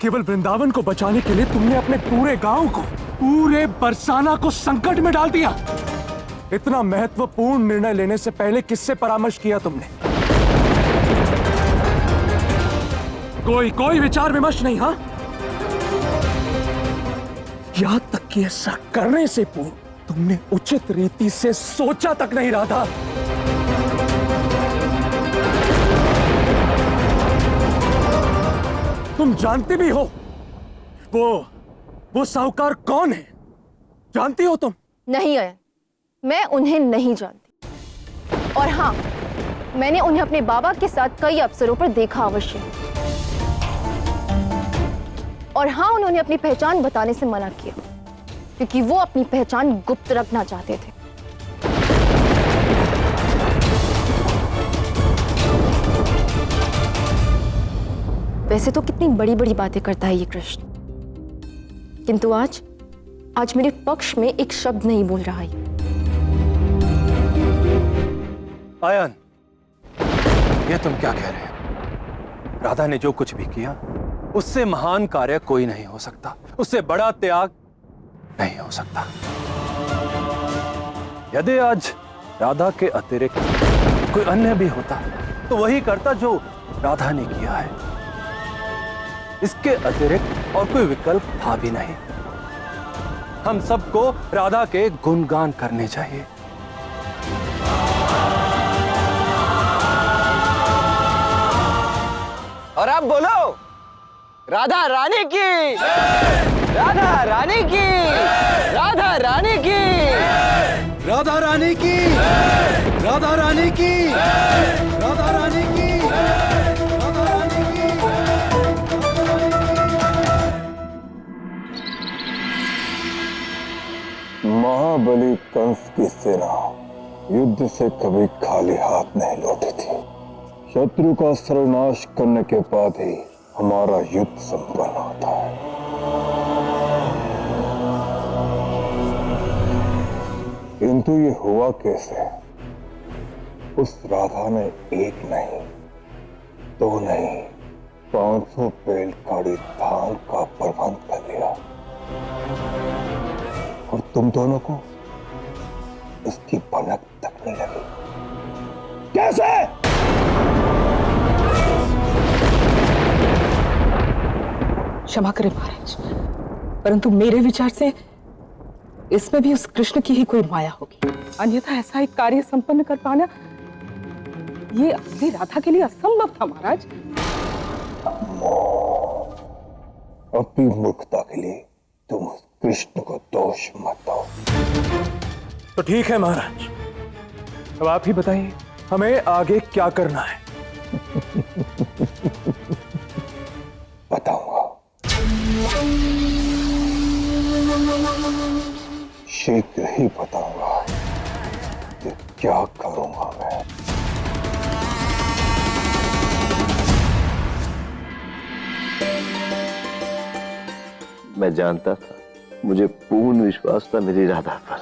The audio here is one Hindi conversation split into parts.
केवल वृंदावन को बचाने के लिए तुमने अपने पूरे गांव को, पूरे बरसाना को संकट में डाल दिया। इतना महत्वपूर्ण निर्णय लेने से पहले किससे परामर्श किया तुमने? कोई विचार विमर्श नहीं? हाँ, यहां तक कि ऐसा करने से पूर्व तुमने उचित रीति से सोचा तक नहीं रहा था। तुम जानते भी हो वो साहूकार कौन है? जानती हो तुम? नहीं अयन, मैं उन्हें नहीं जानती। और हाँ, मैंने उन्हें अपने बाबा के साथ कई अवसरों पर देखा अवश्य। और हाँ, उन्होंने अपनी पहचान बताने से मना किया क्योंकि वो अपनी पहचान गुप्त रखना चाहते थे। वैसे तो कितनी बड़ी बड़ी बातें करता है ये कृष्ण, किंतु आज मेरे पक्ष में एक शब्द नहीं बोल रहा है। आयन, ये तुम क्या कह रहे हो? राधा ने जो कुछ भी किया उससे महान कार्य कोई नहीं हो सकता, उससे बड़ा त्याग नहीं हो सकता। यदि आज राधा के अतिरिक्त कोई अन्य भी होता तो वही करता जो राधा ने किया है। इसके अतिरिक्त और कोई विकल्प था भी नहीं। हम सबको राधा के गुणगान करने चाहिए। और आप बोलो, राधा रानी की, राधा रानी की, राधा रानी की, राधा रानी की, राधा रानी की, राधा रानी की, राधा रानी की। महाबली कंस की सेना युद्ध से कभी खाली हाथ नहीं लौटी थी। शत्रु का सर्वनाश करने के बाद ही हमारा युद्ध संपन्न होता है। किंतु ये हुआ कैसे? उस राधा ने एक नहीं, दो नहीं, 500 बैलगाड़ी धान का प्रबंध कर लिया और तुम दोनों को इसकी भनक तक नहीं लगी। कैसे? क्षमा करें महाराज, परंतु मेरे विचार से इसमें भी उस कृष्ण की ही कोई माया होगी, अन्यथा ऐसा एक कार्य संपन्न कर पाना ये अपनी राधा के लिए असंभव था महाराज। अपनी मूर्खता के लिए तुम उस कृष्ण को दोष मत दो। तो ठीक है महाराज, अब आप ही बताइए हमें आगे क्या करना है। बताऊंगा, शीघ्र ही बताऊंगा कि क्या करूंगा मैं। मैं जानता था, मुझे पूर्ण विश्वास था मेरी राधा पर।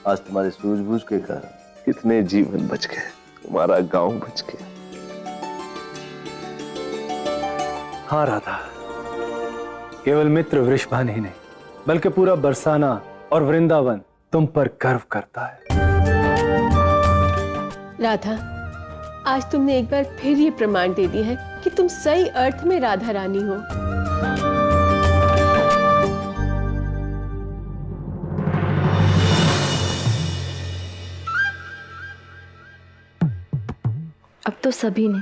आज तुम्हारे सूझबूझ के कारण कितने जीवन बच गए, तुम्हारा गांव बच गया। हाँ राधा, केवल मित्र वृषभान ही नहीं बल्कि पूरा बरसाना और वृंदावन तुम पर गर्व करता है। राधा, आज तुमने एक बार फिर ये प्रमाण दे दिया है कि तुम सही अर्थ में राधा रानी हो। अब तो सभी ने,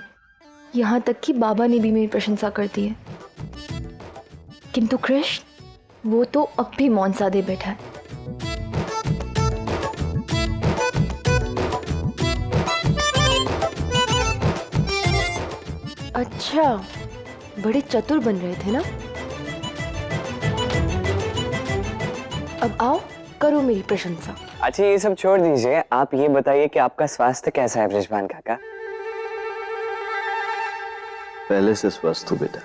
यहाँ तक कि बाबा ने भी मेरी प्रशंसा कर दी है, किंतु कृष्ण वो तो अब भी मौन साधे बैठा है। अच्छा, बड़े चतुर बन रहे थे ना? अब आओ, करो मेरी प्रशंसा। अच्छा, ये सब छोड़ दीजिए, आप ये बताइए कि आपका स्वास्थ्य कैसा है बृषभान काका? पहले से स्वस्थ हो बेटा।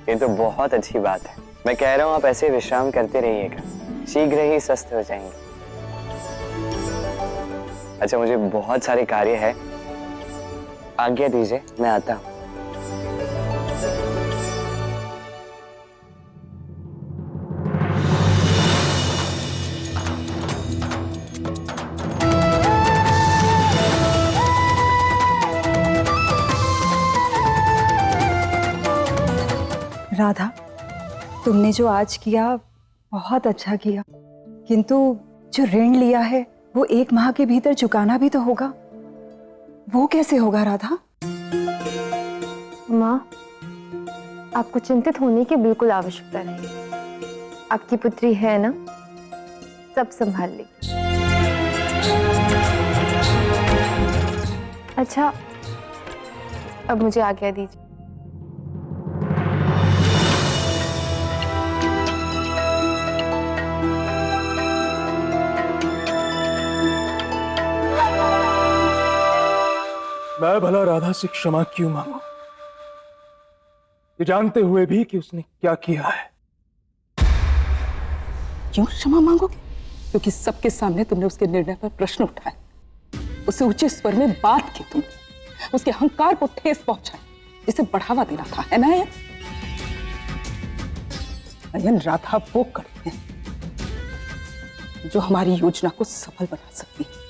ये तो बहुत अच्छी बात है। मैं कह रहा हूँ आप ऐसे विश्राम करते रहिएगा, शीघ्र ही स्वस्थ हो जाएंगे। अच्छा, मुझे बहुत सारे कार्य है, आज्ञा दीजिए, मैं आता हूँ। तुमने जो आज किया बहुत अच्छा किया, किंतु जो ऋण लिया है वो 1 माह के भीतर चुकाना भी तो होगा। वो कैसे होगा राधा? माँ, आपको चिंतित होने की बिल्कुल आवश्यकता नहीं। आपकी पुत्री है ना, सब संभाल लेगी। अच्छा, अब मुझे आज्ञा दीजिए। मैं भला राधा से क्षमा क्यों मांगू, ये जानते हुए भी कि उसने क्या किया है। क्यों क्षमा मांगोगे? क्योंकि सबके सामने तुमने उसके निर्णय पर प्रश्न उठाए, उसे ऊंचे स्वर में बात की, तुमने उसके अहंकार को ठेस पहुंचाई, जिसे बढ़ावा देना था, है ना? अयन, राधा वो करते हैं जो हमारी योजना को सफल बना सकती है।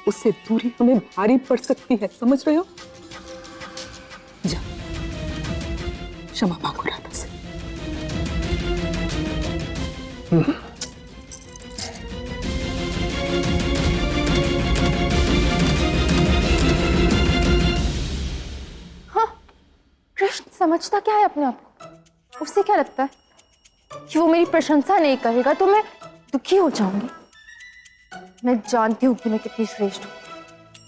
उससे दूरी हमें भारी पड़ सकती है, समझ रहे हो? जा, क्षमा मांगो राधा से। हाँ, कृष्ण समझता क्या है अपने आप को? उसे क्या लगता है कि वो मेरी प्रशंसा नहीं करेगा तो मैं दुखी हो जाऊंगी? मैं जानती हूँ कि मैं कितनी श्रेष्ठ हूँ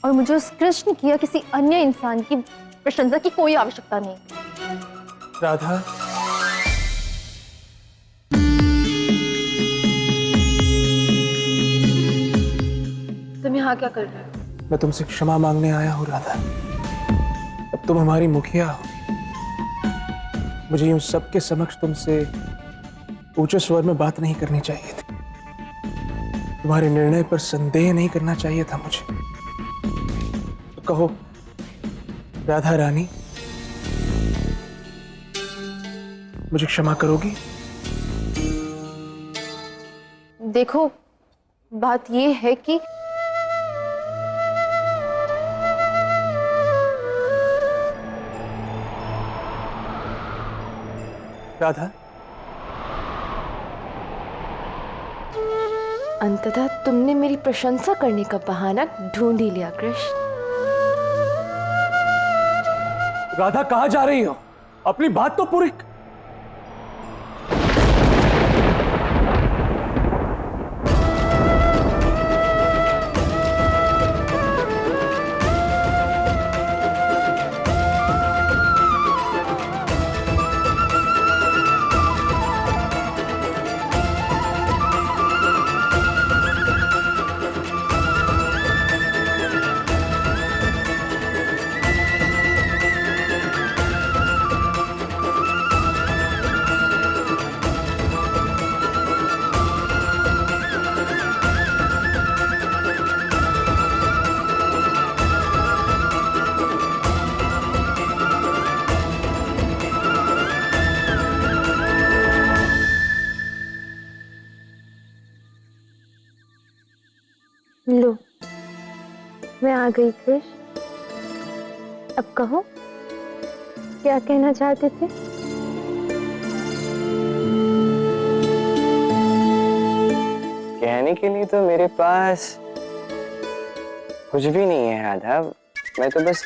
और मुझे उस कृष्ण की या किसी अन्य इंसान की प्रशंसा की कोई आवश्यकता नहीं। राधा, तुम यहाँ क्या कर रहे हो? मैं तुमसे क्षमा मांगने आया हूँ राधा। अब तुम हमारी मुखिया हो, मुझे यूं सबके समक्ष तुमसे ऊंचे स्वर में बात नहीं करनी चाहिए थी। तुम्हारे निर्णय पर संदेह नहीं करना चाहिए था मुझे। तो कहो राधा रानी, मुझे क्षमा करोगी? देखो, बात ये है कि राधा, अंततः तुमने मेरी प्रशंसा करने का बहाना ढूंढ ही लिया कृष्ण। राधा कहाँ जा रही हो? अपनी बात तो पूरी। लो, मैं आ गई कृष्ण। अब कहो, क्या कहना चाहते थे? कहने के लिए तो मेरे पास कुछ भी नहीं है राधा। मैं तो बस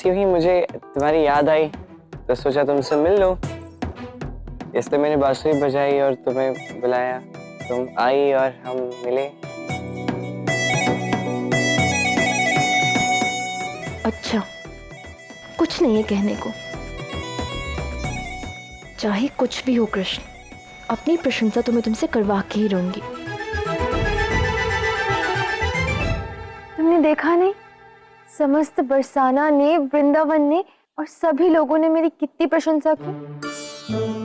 यूं ही मुझे तुम्हारी याद आई तो सोचा तुमसे मिल लो, इसलिए मैंने बांसुरी बजाई और तुम्हें बुलाया। तुम आई और हम मिले। अच्छा, कुछ नहीं है कहने को। चाहे कुछ भी हो कृष्ण, अपनी प्रशंसा तो मैं तुमसे करवा के ही रहूंगी। तुमने देखा नहीं, समस्त बरसाना ने, वृंदावन ने और सभी लोगों ने मेरी कितनी प्रशंसा की।